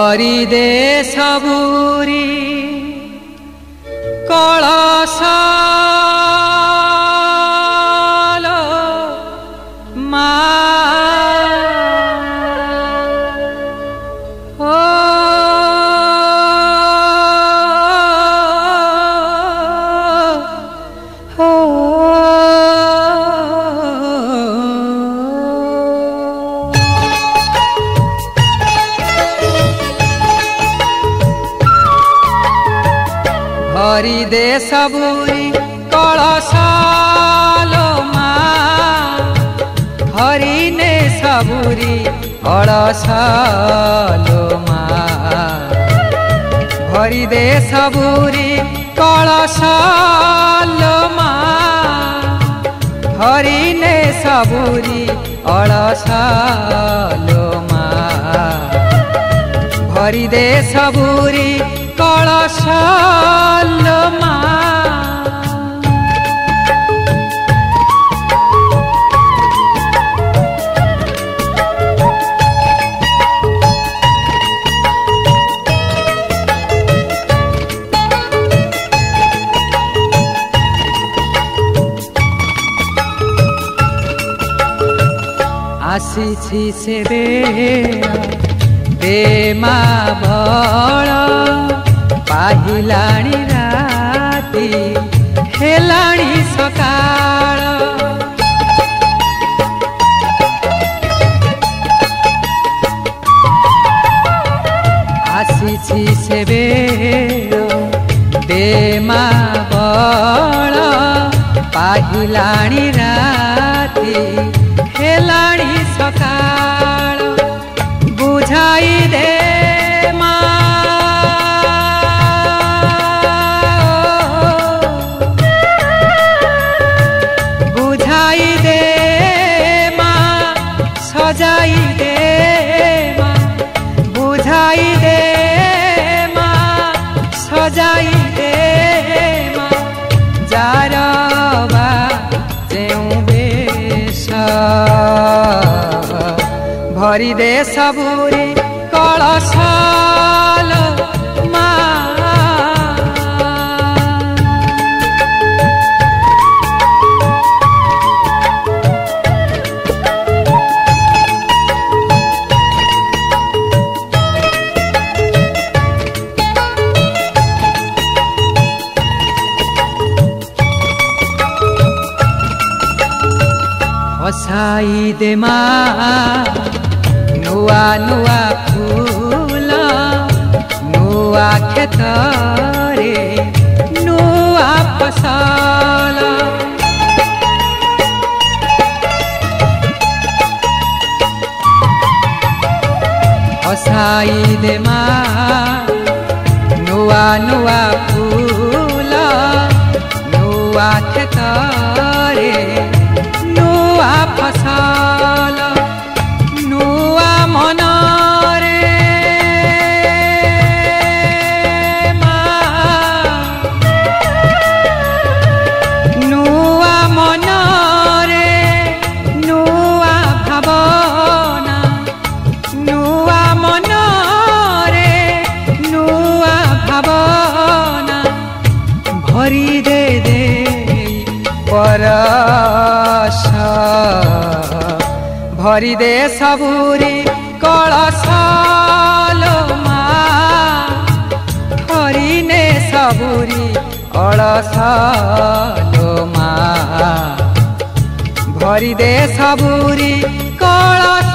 भरी दे सबुरी कलश मा भरी दे सबुरी कलश मा हरि ने सबुरी कलश मा भरी दे सबुरी कलश मा हरि ने सबुरी कलश मा भरी दे सबुरी कलश मा आसी से बेमा बड़ पाहिलाणी राती हेलाणी सकाळ आसी से बेमा बड़ पाहिलाणी राती हेलाणी सकाळ बुझाई दे सजाई दे बुझाई दे सजाई दे जारवा जेऊ बेश भरी दे सबुरी कलश मा हसाई दे नुआ नुआ फूल नुआ खेत रे नुआ फसल हसाई दे नुआ नुआ फूल नुआ खेत रे नुआ फसल नुआ मन रे नुआ मन रे नुआ भावना नुआ मन रे नुआ भावना भरी दे दे परश भरी दे सबुरी कलश मा हरि ने सबुरी कलश मा भरी दे सबुरी कलश